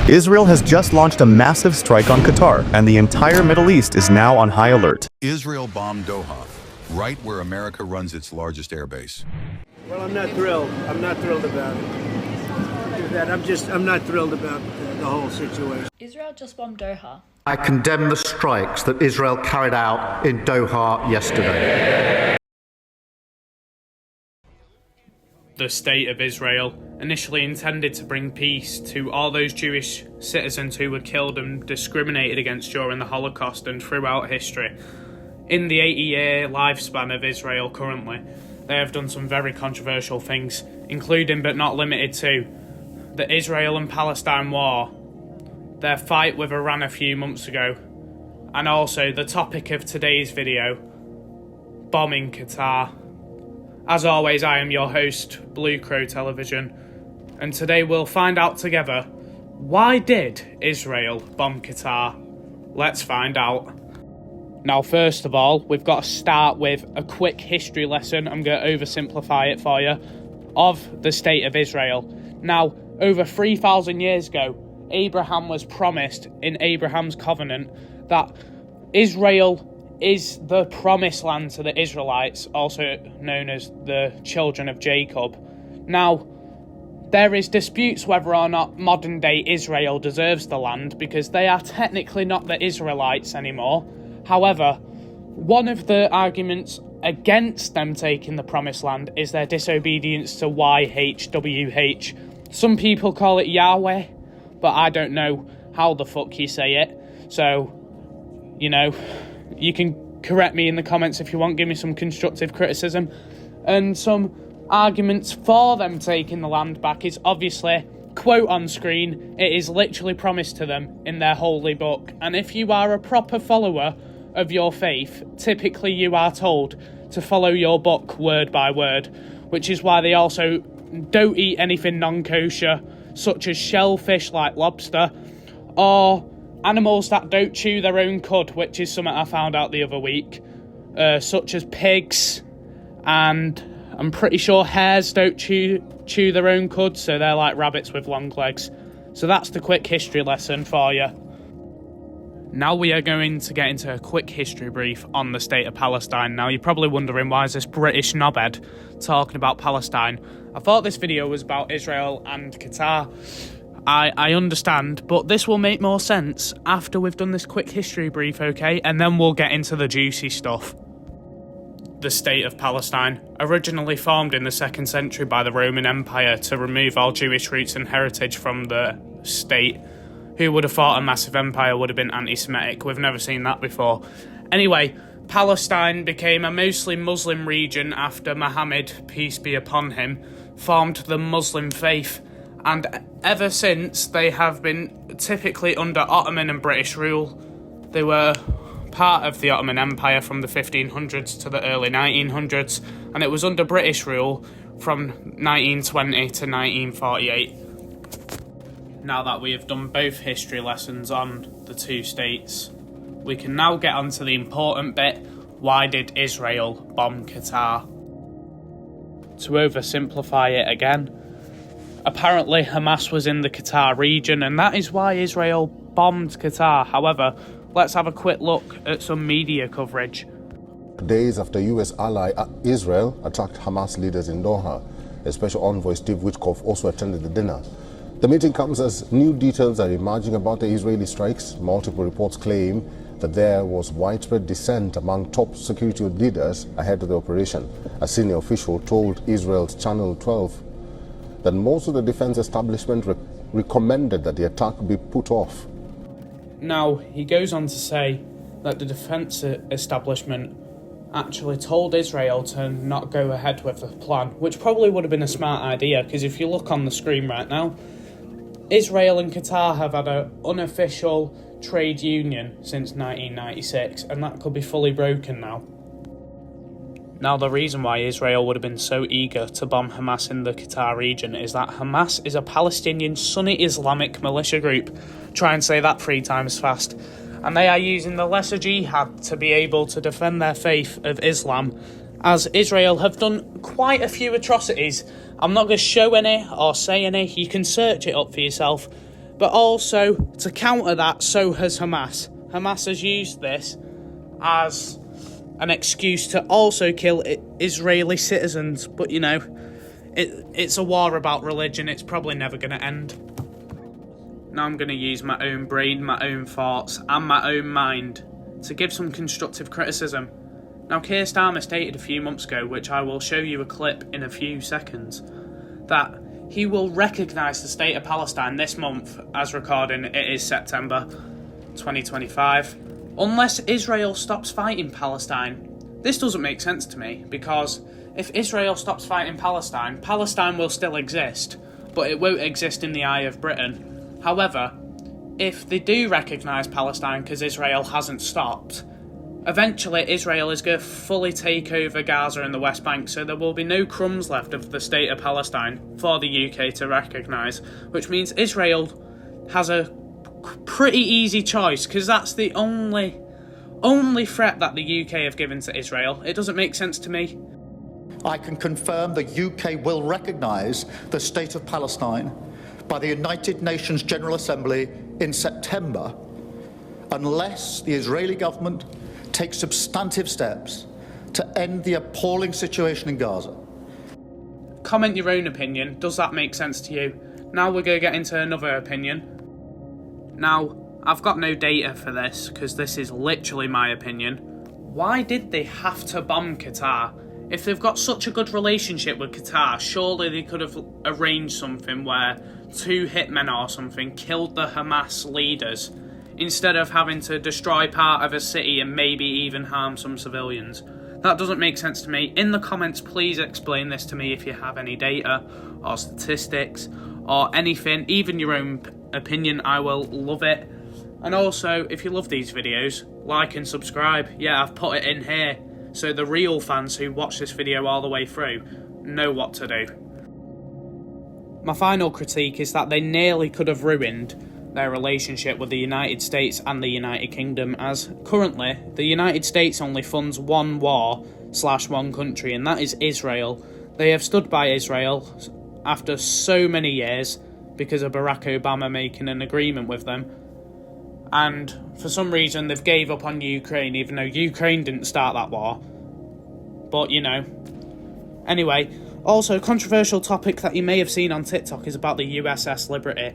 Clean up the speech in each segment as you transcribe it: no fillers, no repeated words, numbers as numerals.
Israel has just launched a massive strike on Qatar, and the entire Middle East is now on high alert. Israel bombed Doha, right where America runs its largest airbase. Well, I'm not thrilled. I'm not thrilled about it. I'm not thrilled about the whole situation. Israel just bombed Doha. I condemn the strikes that Israel carried out in Doha yesterday. The State of Israel, initially intended to bring peace to all those Jewish citizens who were killed and discriminated against during the Holocaust and throughout history. In the 80-year lifespan of Israel currently, they have done some very controversial things, including but not limited to the Israel and Palestine war, their fight with Iran a few months ago, and also the topic of today's video, bombing Qatar. As always, I am your host, BlueCrow Television, and today we'll find out together, why did Israel bomb Qatar? Let's find out. Now, first of all, we've got to start with a quick history lesson. I'm going to oversimplify it for you, of the State of Israel. Now, over 3,000 years ago, Abraham was promised in Abraham's covenant that Israel is the promised land to the Israelites, also known as the children of Jacob. Now, there is disputes whether or not modern day Israel deserves the land, because they are technically not the Israelites anymore. However, one of the arguments against them taking the promised land is their disobedience to YHWH. Some people call it Yahweh, but I don't know how the fuck you say it. So, you can correct me in the comments if you want, give me some constructive criticism. And some arguments for them taking the land back is obviously, quote on screen, it is literally promised to them in their holy book. And if you are a proper follower of your faith, typically you are told to follow your book word by word, which is why they also don't eat anything non-kosher, such as shellfish like lobster, or animals that don't chew their own cud, which is something I found out the other week, such as pigs, and I'm pretty sure hares don't chew their own cud, so they're like rabbits with long legs. So that's the quick history lesson for you. Now we are going to get into a quick history brief on the state of Palestine. Now you're probably wondering, why is this British knobhead talking about Palestine? I thought this video was about Israel and Qatar. I understand, but this will make more sense after we've done this quick history brief, okay? And then we'll get into the juicy stuff. The State of Palestine, originally formed in the 2nd century by the Roman Empire to remove all Jewish roots and heritage from the state. Who would have thought a massive empire would have been anti-Semitic? We've never seen that before. Anyway, Palestine became a mostly Muslim region after Muhammad, peace be upon him, formed the Muslim faith. And ever since, they have been typically under Ottoman and British rule. They were part of the Ottoman Empire from the 1500s to the early 1900s, and it was under British rule from 1920 to 1948. Now that we have done both history lessons on the two states, we can now get on to the important bit. Why did Israel bomb Qatar? To oversimplify it again, apparently Hamas was in the Qatar region, and that is why Israel bombed Qatar. However, let's have a quick look at some media coverage. Days after US ally Israel attacked Hamas leaders in Doha, a special envoy Steve Witkoff also attended the dinner. The meeting comes as new details are emerging about the Israeli strikes. Multiple reports claim that there was widespread dissent among top security leaders ahead of the operation. A senior official told Israel's Channel 12 that most of the defense establishment recommended that the attack be put off. Now, he goes on to say that the defense establishment actually told Israel to not go ahead with the plan, which probably would have been a smart idea, because if you look on the screen right now, Israel and Qatar have had an unofficial trade union since 1996, and that could be fully broken now. Now, the reason why Israel would have been so eager to bomb Hamas in the Qatar region is that Hamas is a Palestinian Sunni Islamic militia group. Try and say that 3 times fast. And they are using the lesser jihad to be able to defend their faith of Islam, as Israel have done quite a few atrocities. I'm not going to show any or say any, you can search it up for yourself. But also, to counter that, so has Hamas. Hamas has used this as an excuse to also kill Israeli citizens. But, you know, it's a war about religion. It's probably never going to end. Now I'm going to use my own brain, my own thoughts, and my own mind to give some constructive criticism. Now, Keir Starmer stated a few months ago, which I will show you a clip in a few seconds, that he will recognise the state of Palestine this month. As recording, it is September 2025. Unless Israel stops fighting Palestine. This doesn't make sense to me, because if Israel stops fighting Palestine, Palestine will still exist, but it won't exist in the eye of Britain. However, if they do recognise Palestine because Israel hasn't stopped, eventually Israel is going to fully take over Gaza and the West Bank, so there will be no crumbs left of the state of Palestine for the UK to recognise, which means Israel has a pretty easy choice, because that's the only threat that the UK have given to Israel. It doesn't make sense to me. I can confirm the UK will recognise the state of Palestine by the United Nations General Assembly in September, unless the Israeli government takes substantive steps to end the appalling situation in Gaza. Comment your own opinion. Does that make sense to you? Now we're going to get into another opinion. Now, I've got no data for this, because this is literally my opinion. Why did they have to bomb Qatar? If they've got such a good relationship with Qatar, surely they could have arranged something where 2 hitmen or something killed the Hamas leaders, instead of having to destroy part of a city and maybe even harm some civilians. That doesn't make sense to me. In the comments, please explain this to me if you have any data or statistics or anything, even your own opinion. I will love it. And also, if you love these videos, like and subscribe. Yeah, I've put it in here, so the real fans who watch this video all the way through know what to do. My final critique is that they nearly could have ruined their relationship with the United States and the United Kingdom, as currently the United States only funds one war/one country, and that is Israel. They have stood by Israel after so many years because of Barack Obama making an agreement with them, and for some reason they've gave up on Ukraine, even though Ukraine didn't start that war. But, you know. Anyway, also a controversial topic that you may have seen on TikTok is about the USS Liberty,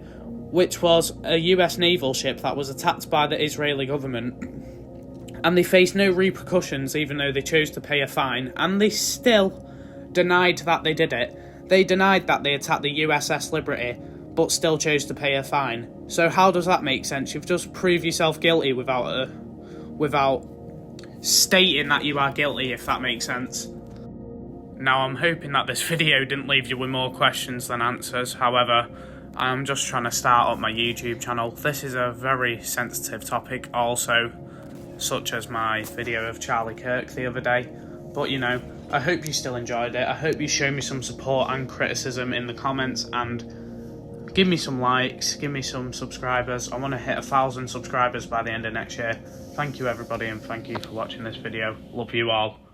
which was a US naval ship that was attacked by the Israeli government, and they faced no repercussions even though they chose to pay a fine, and they still denied that they did it. They denied that they attacked the USS Liberty, but still chose to pay a fine. So how does that make sense? You've just proved yourself guilty without stating that you are guilty, if that makes sense. Now, I'm hoping that this video didn't leave you with more questions than answers. However, I'm just trying to start up my YouTube channel. This is a very sensitive topic also, such as my video of Charlie Kirk the other day. But, you know, I hope you still enjoyed it. I hope you show me some support and criticism in the comments, and give me some likes, give me some subscribers. I want to hit 1,000 subscribers by the end of next year. Thank you everybody, and thank you for watching this video. Love you all.